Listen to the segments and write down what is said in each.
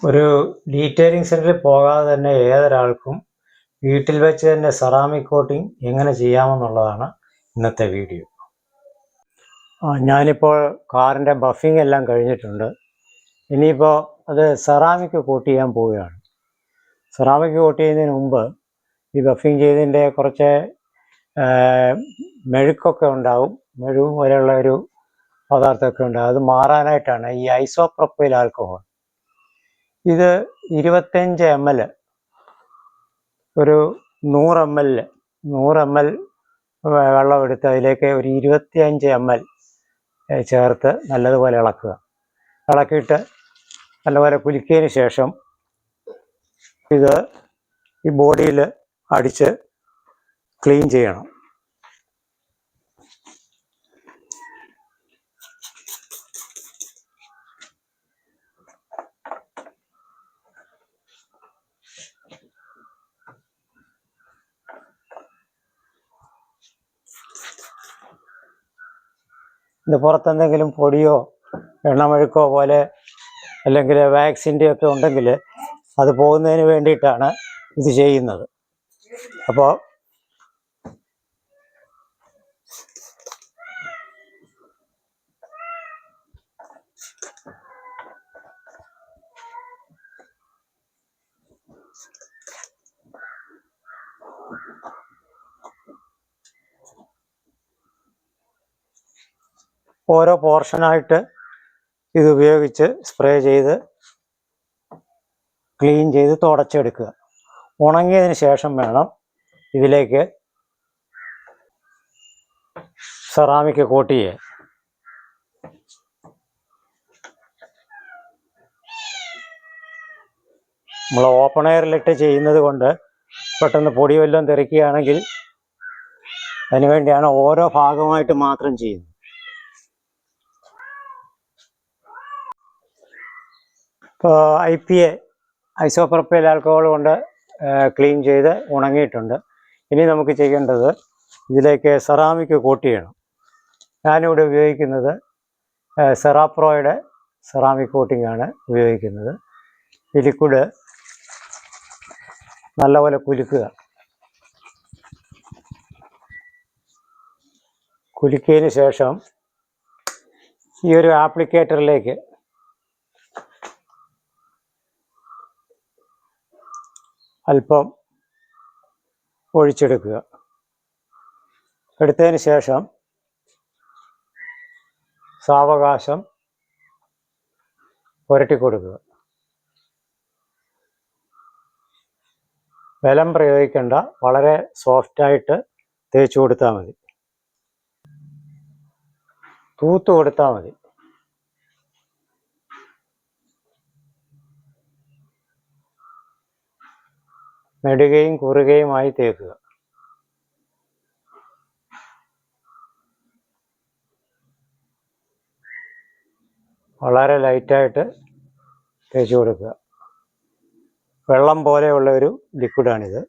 ഒരു ഡീറ്റെയിലിംഗ് സെൻറ്ററിൽ പോകാതെ തന്നെ ഏതൊരാൾക്കും വീട്ടിൽ വെച്ച് തന്നെ സെറാമിക് കോട്ടിംഗ് എങ്ങനെ ചെയ്യാമെന്നുള്ളതാണ് ഇന്നത്തെ വീഡിയോ. ഞാനിപ്പോൾ കാറിൻ്റെ ബഫിംഗ് എല്ലാം കഴിഞ്ഞിട്ടുണ്ട്. ഇനിയിപ്പോൾ അത് സെറാമിക് കോട്ട് ചെയ്യാൻ പോവുകയാണ്. സെറാമിക് കോട്ട് ചെയ്യുന്നതിന് മുമ്പ് ഈ ബഫിംഗ് ചെയ്തതിൻ്റെ കുറച്ച് മെഴുക്കൊക്കെ ഉണ്ടാവും, മെഴുക് പോലെയുള്ള ഒരു പദാർത്ഥമൊക്കെ ഉണ്ടാകും. അത് മാറാനായിട്ടാണ് ഈ ഐസോപ്രോപ്പൈൽ ആൽക്കഹോൾ. ഇത് 25 ml, ഒരു 100 ml വെള്ളം എടുത്ത് അതിലേക്ക് ഒരു 25 ml ചേർത്ത് നല്ലതുപോലെ ഇളക്കിയിട്ട് നല്ലപോലെ കുലുക്കിയതിന് ശേഷം ഇത് ഈ ബോഡിയിൽ അടിച്ച് ക്ലീൻ ചെയ്യണം. ഇത് പുറത്തെന്തെങ്കിലും പൊടിയോ എണ്ണമെഴുക്കോ പോലെ അല്ലെങ്കിൽ വാക്സിൻ്റെ ഒക്കെ ഉണ്ടെങ്കിൽ അത് പോകുന്നതിന് വേണ്ടിയിട്ടാണ് ഇത് ചെയ്യുന്നത്. അപ്പോൾ ഓരോ പോർഷനായിട്ട് ഇത് ഉപയോഗിച്ച് സ്പ്രേ ചെയ്ത് ക്ലീൻ ചെയ്ത് തുടച്ചെടുക്കുക. ഉണങ്ങിയതിന് ശേഷം വേണം ഇതിലേക്ക് സെറാമിക് കോട്ട് ചെയ്യാൻ. നമ്മൾ ഓപ്പൺ എയറിലിട്ട് ചെയ്യുന്നത് കൊണ്ട് പെട്ടെന്ന് പൊടി വല്ലതും തെറിക്കുകയാണെങ്കിൽ അതിനുവേണ്ടിയാണ് ഓരോ ഭാഗമായിട്ട് മാത്രം ചെയ്യുന്നത്. ഇപ്പോൾ IPA ഐസോപ്രോപ്പൈൽ ആൽക്കഹോൾ കൊണ്ട് ക്ലീൻ ചെയ്ത് ഉണങ്ങിയിട്ടുണ്ട്. ഇനി നമുക്ക് ചെയ്യേണ്ടത് ഇതിലേക്ക് സെറാമിക് കോട്ട് ചെയ്യണം. ഞാനിവിടെ ഉപയോഗിക്കുന്നത് സെറാപ്രോയുടെ സെറാമിക് കോട്ടിംഗ് ആണ് ഉപയോഗിക്കുന്നത്. ഈ ലിക്വിഡ് നല്ലപോലെ കുലുക്കിയതിന് ശേഷം ഈ ഒരു ആപ്ലിക്കേറ്ററിലേക്ക് അല്പം ഒഴിച്ചെടുക്കുക. എടുത്തതിന് ശേഷം സാവകാശം പുരട്ടി കൊടുക്കുക. ബലം പ്രയോഗിക്കേണ്ട, വളരെ സോഫ്റ്റായിട്ട് തേച്ച് കൊടുത്താൽ മതി, തൂത്ത് കൊടുത്താൽ മതി. നെടുകയും കുറുകയുമായി തേക്കുക. വളരെ ലൈറ്റായിട്ട് തേച്ച് കൊടുക്കുക. വെള്ളം പോലെയുള്ള ഒരു ലിക്വിഡാണിത്.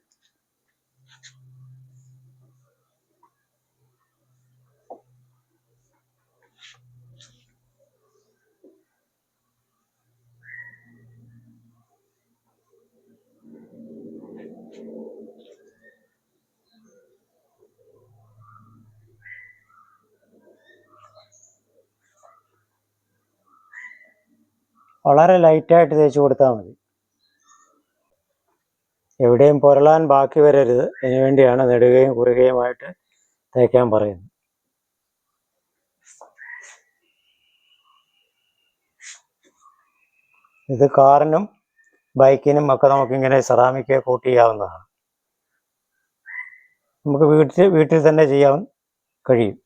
വളരെ ലൈറ്റായിട്ട് തേച്ച് കൊടുത്താൽ മതി. എവിടെയും പുരളാൻ ബാക്കി വരരുത്. അതിനു വേണ്ടിയാണ് നെടുകയും കുറുകയുമായിട്ട് തേക്കാൻ പറയുന്നത്. ഇത് കാറിനും ബൈക്കിനും ഒക്കെ നമുക്കിങ്ങനെ സെറാമിക് കോട്ട് ചെയ്യാവുന്നതാണ്. നമുക്ക് വീട്ടിൽ തന്നെ ചെയ്യാൻ കഴിയും.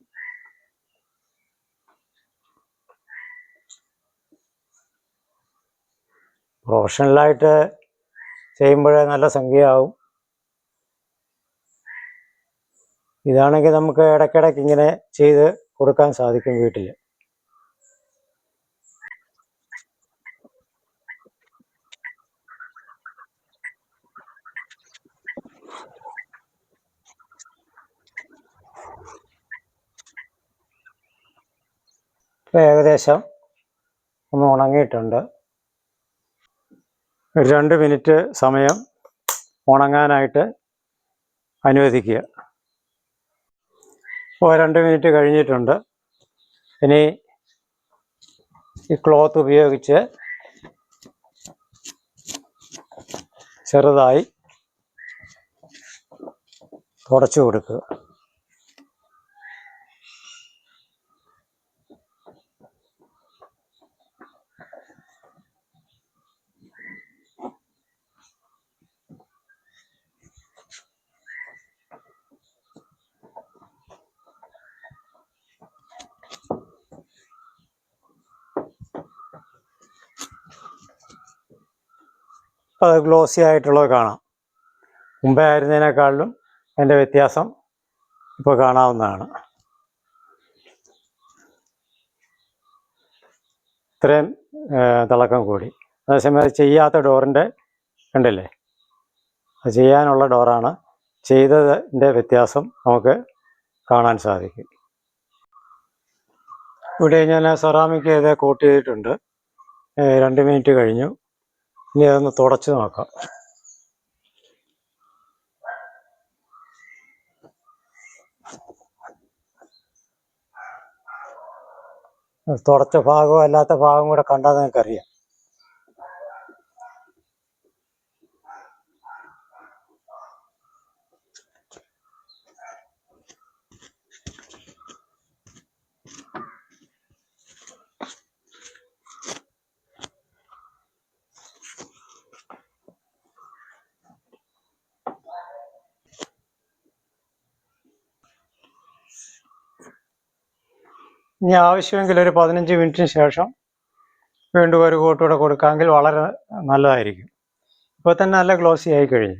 പ്രൊഫഷണലായിട്ട് ചെയ്യുമ്പോഴേ നല്ല സംഖ്യയാവും. ഇതാണെങ്കിൽ നമുക്ക് ഇടയ്ക്കിടയ്ക്ക് ഇങ്ങനെ ചെയ്ത് കൊടുക്കാൻ സാധിക്കും വീട്ടിൽ. ഇപ്പോൾ ഏകദേശം ഒന്ന് ഉണങ്ങിയിട്ടുണ്ട്. ഒരു 2 മിനിറ്റ് സമയം ഉണങ്ങാനായിട്ട് അനുവദിക്കുക. ഇപ്പോൾ 2 മിനിറ്റ് കഴിഞ്ഞിട്ടുണ്ട്. ഇനി ഈ ക്ലോത്ത് ഉപയോഗിച്ച് ചെറുതായി തുടച്ചു കൊടുക്കുക. അത് ഗ്ലോസി ആയിട്ടുള്ളത് കാണാം. മുമ്പേ ആയിരുന്നതിനേക്കാളിലും അതിൻ്റെ വ്യത്യാസം ഇപ്പോൾ കാണാവുന്നതാണ്. ഇത്രയും തിളക്കം കൂടി. അതേസമയം അത് ചെയ്യാത്ത ഡോറിൻ്റെ കണ്ടില്ലേ, അത് ചെയ്യാനുള്ള ഡോറാണ്. ചെയ്തതിൻ്റെ വ്യത്യാസം നമുക്ക് കാണാൻ സാധിക്കും. ഇവിടെ ഞാൻ സെറാമിക് ചെയ്ത് കോട്ട് ചെയ്തിട്ടുണ്ട്. 2 മിനിറ്റ് കഴിഞ്ഞു. ഇനി അതൊന്ന് തുടച്ച് നോക്കാം. തുടച്ച ഭാഗവും അല്ലാത്ത ഭാഗം കൂടെ കണ്ടാൽ നിങ്ങൾക്കറിയാം. ഇനി ആവശ്യമെങ്കിൽ ഒരു 15 മിനിറ്റിന് ശേഷം വീണ്ടും ഒരു കോട്ട് കൂടെ കൊടുക്കാമെങ്കിൽ വളരെ നല്ലതായിരിക്കും. ഇപ്പോൾ തന്നെ നല്ല ഗ്ലോസി ആയി കഴിഞ്ഞു.